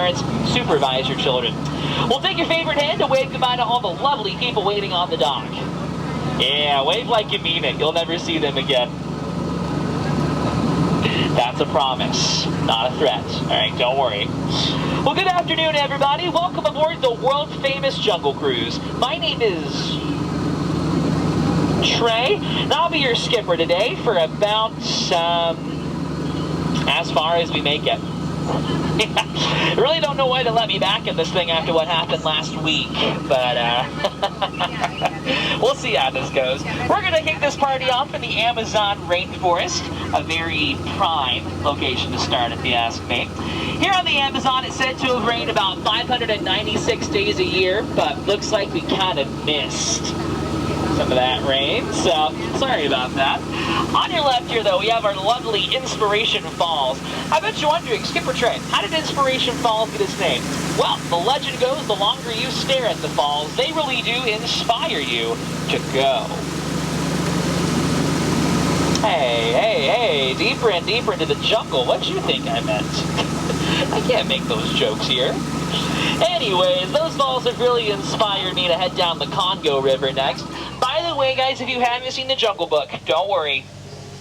parents, supervise your children. We'll take your favorite hand to wave goodbye to all the lovely people waiting on the dock. Yeah, wave like you mean it. You'll never see them again. That's a promise, not a threat. All right, don't worry. Well, good afternoon, everybody. Welcome aboard the world-famous Jungle Cruise. My name is Trey, and I'll be your skipper today for about, as far as we make it. I really don't know why they let me back in this thing after what happened last week, but we'll see how this goes. We're going to kick this party off in the Amazon rainforest, a very prime location to start if you ask me. Here on the Amazon, it's said to have rained about 596 days a year, but looks like we kind of missed some of that rain, so sorry about that. On your left here, though, we have our lovely Inspiration Falls. I bet you're wondering, Skipper Trey, how did Inspiration Falls get its name? Well, the legend goes the longer you stare at the falls, they really do inspire you to go. Hey, deeper and deeper into the jungle. What do you think I meant? I can't make those jokes here. Anyways, those falls have really inspired me to head down the Congo River next. By the way, guys, if you haven't seen the Jungle Book, don't worry.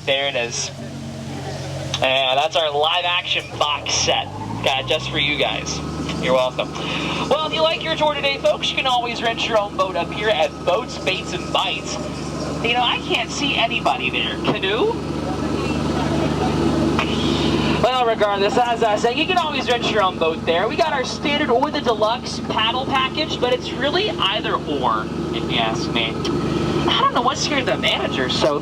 There it is. And that's our live-action box set. Got it just for you guys. You're welcome. Well, if you like your tour today, folks, you can always rent your own boat up here at Boats, Baits, and Bites. You know, I can't see anybody there. Canoe? Well, regardless, as I say, you can always rent your own boat there. We got our standard or the deluxe paddle package, but it's really either or, if you ask me. I don't know what scared the manager so...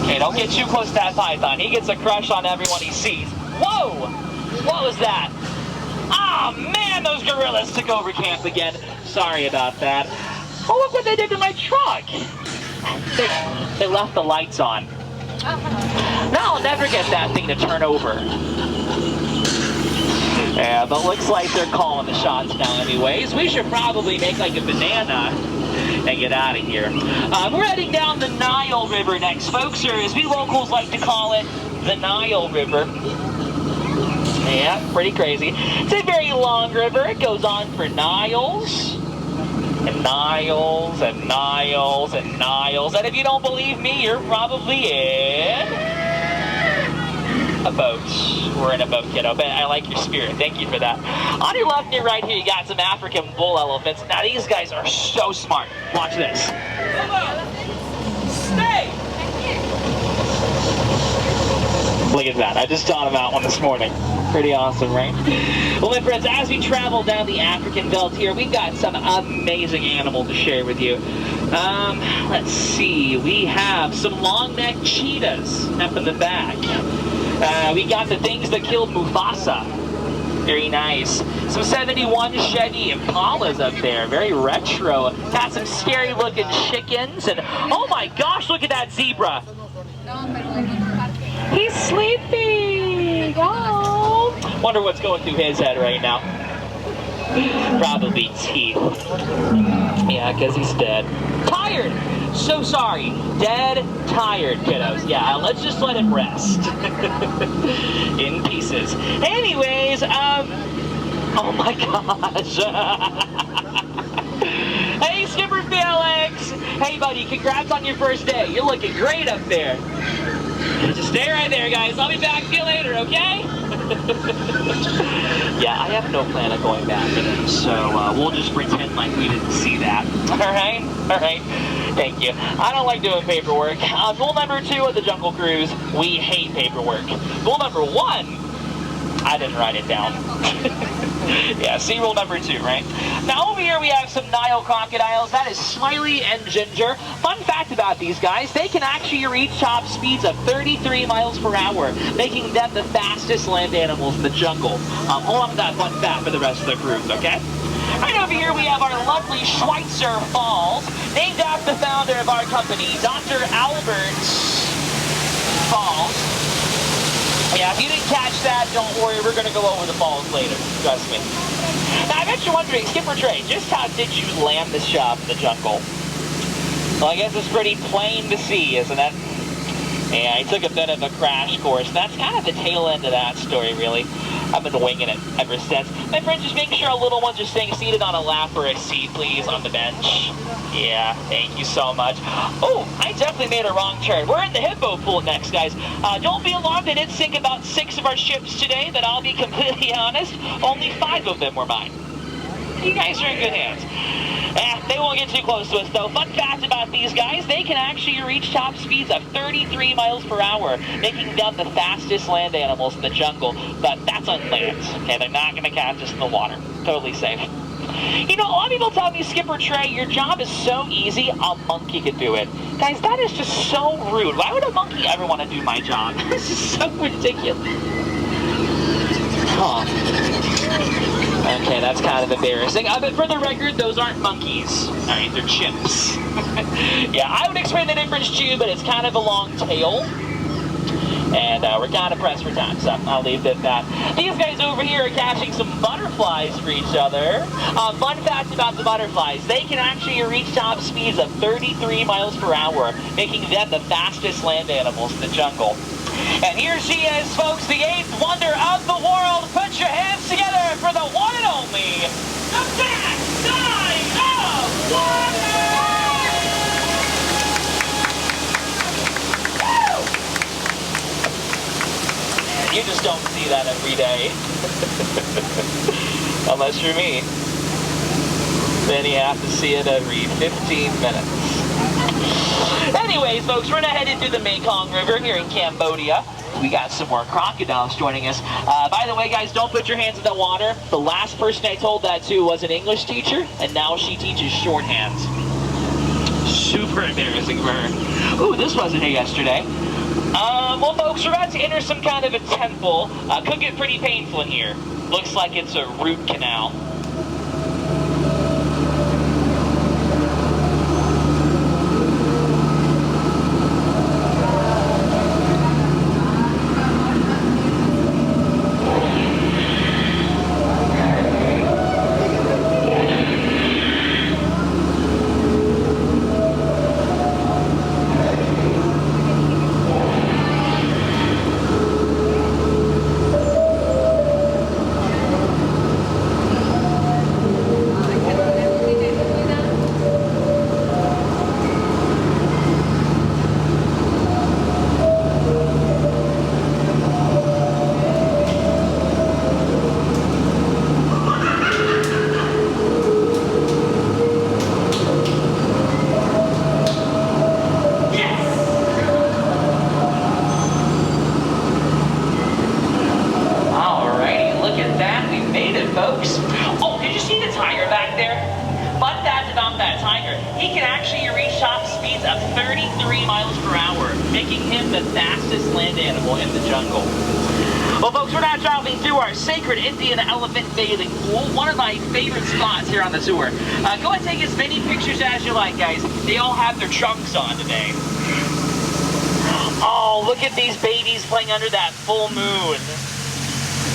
Okay, don't get too close to that python. He gets a crush on everyone he sees. Whoa! What was that? Ah, man, those gorillas took over camp again. Sorry about that. Oh, look what they did to my truck. They left the lights on. Now I'll never get that thing to turn over. Yeah, but looks like they're calling the shots now anyways. We should probably make like a banana and get out of here. We're heading down the Nile River next, folks, or as we locals like to call it, the Nile River. Yeah, pretty crazy. It's a very long river. It goes on for Niles. And Niles, and Niles, and Niles. And if you don't believe me, you're probably in a boat. We're in a boat, kiddo. But I like your spirit. Thank you for that. On your left and your right here, you got some African bull elephants. Now, these guys are so smart. Watch this. Stay! Look at that. I just taught him out one this morning. Pretty awesome, right? Well, my friends, as we travel down the African belt here, we've got some amazing animals to share with you. Let's see. We have some long-necked cheetahs up in the back. We got the things that killed Mufasa. Very nice. Some 71 Chevy Impalas up there. Very retro. Got some scary-looking chickens. And, oh my gosh, look at that zebra. He's sleeping. Oh. Wonder what's going through his head right now. Probably teeth. Yeah, because he's dead. Tired. So sorry. Dead, tired, kiddos. Yeah, let's just let him rest. In pieces. Anyways, oh my gosh. Hey, Skipper Felix. Hey, buddy, congrats on your first day. You're looking great up there. Just stay right there, guys. I'll be back to you later, okay? Yeah, I have no plan of going back in, so we'll just pretend like we didn't see that. All right? All right. Thank you. I don't like doing paperwork. Rule number 2 of the Jungle Cruise, we hate paperwork. Rule number 1, I didn't write it down. Yeah, see rule number 2, right? Now over here we have some Nile crocodiles. That is Smiley and Ginger. Fun fact about these guys, they can actually reach top speeds of 33 miles per hour, making them the fastest land animals in the jungle. Hold on to that fun fact for the rest of the cruise, okay? Right over here we have our lovely Schweitzer Falls, named after the founder of our company, Dr. Albert Falls. Yeah, if you didn't catch that, don't worry, we're going to go over the falls later. Trust me. Now, I bet you're wondering, Skipper Trey, just how did you land this job in the jungle? Well, I guess it's pretty plain to see, isn't it? Yeah, I took a bit of a crash course. That's kind of the tail end of that story, really. I've been winging it ever since. My friends, just make sure our little ones are staying seated on a lap or a seat, please, on the bench. Yeah, thank you so much. Oh, I definitely made a wrong turn. We're in the hippo pool next, guys. Don't be alarmed, I did sink about 6 of our ships today, but I'll be completely honest, only 5 of them were mine. You guys are in good hands. They won't get too close to us, though. Fun fact about these guys, they can actually reach top speeds of 33 miles per hour, making them the fastest land animals in the jungle. But that's on land. Okay, they're not going to catch us in the water. Totally safe. You know, a lot of people tell me, Skipper Trey, your job is so easy, a monkey could do it. Guys, that is just so rude. Why would a monkey ever want to do my job? This is so ridiculous. Huh. Okay, that's kind of embarrassing. But for the record, those aren't monkeys. All right, they're chimps. Yeah, I would explain the difference too, but it's kind of a long tail. And we're kind of pressed for time, so I'll leave it at that. These guys over here are catching some butterflies for each other. Fun fact about the butterflies, they can actually reach top speeds of 33 miles per hour, making them the fastest land animals in the jungle. And here she is, folks, the 8th wonder of the world. Put your hands together for the one and only, the Back Side of Water! You just don't see that every day. Unless you're me. Then you have to see it every 15 minutes. Anyways, folks, we're gonna head into the Mekong River here in Cambodia. We got some more crocodiles joining us. By the way, guys, don't put your hands in the water. The last person I told that to was an English teacher, and now she teaches shorthand. Super embarrassing for her. Ooh, this wasn't here yesterday. Well, folks, we're about to enter some kind of a temple. Could get pretty painful in here. Looks like it's a root canal. Folks. Oh, did you see the tiger back there? Fun fact about that tiger, he can actually reach top speeds of 33 miles per hour, making him the fastest land animal in the jungle. Well, folks, we're now traveling through our sacred Indian elephant bathing pool, one of my favorite spots here on the tour. Go and take as many pictures as you like, guys. They all have their trunks on today. Oh, look at these babies playing under that full moon.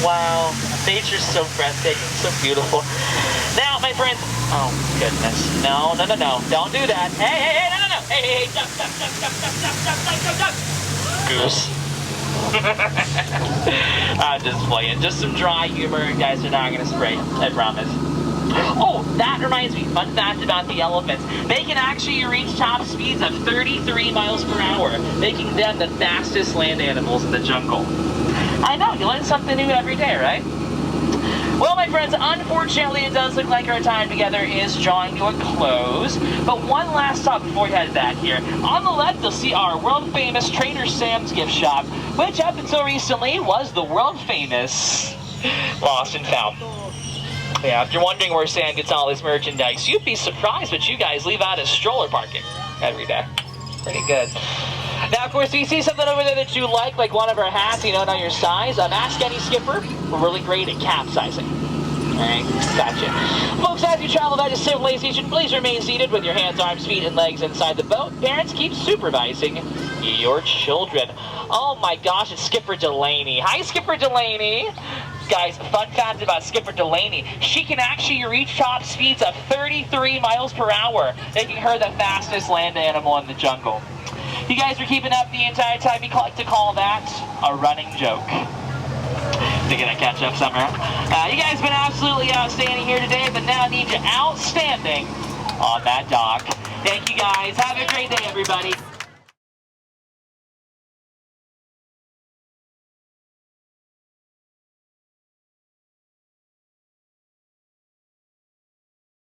Wow, nature's so breathtaking, so beautiful. Now, my friends, oh goodness, no, don't do that. Hey, no, hey, duck. Goose. I'm just playing, just some dry humor, and guys are not gonna spray, I promise. Oh, that reminds me, fun fact about the elephants. They can actually reach top speeds of 33 miles per hour, making them the fastest land animals in the jungle. I know, you learn something new every day, right? Well, my friends, unfortunately, it does look like our time together is drawing to a close. But one last stop before we head back here. On the left, you'll see our world-famous Trader Sam's gift shop, which up until recently was the world-famous Lost and Found. Yeah, if you're wondering where Sam gets all his merchandise, you'd be surprised what you guys leave out as stroller parking every day. Pretty good. Now, of course, if you see something over there that you like one of our hats, you don't know your size, ask any skipper. We're really great at capsizing. Alright, gotcha. Folks, as you travel by the civilization, please remain seated with your hands, arms, feet, and legs inside the boat. Parents, keep supervising your children. Oh my gosh, it's Skipper Delaney. Hi, Skipper Delaney. Guys, fun fact about Skipper Delaney, she can actually reach top speeds of 33 miles per hour, making her the fastest land animal in the jungle. You guys were keeping up the entire time. You like to call that a running joke. They're gonna catch up somewhere. You guys have been absolutely outstanding here today, but now I need you outstanding on that dock. Thank you guys. Have a great day, everybody.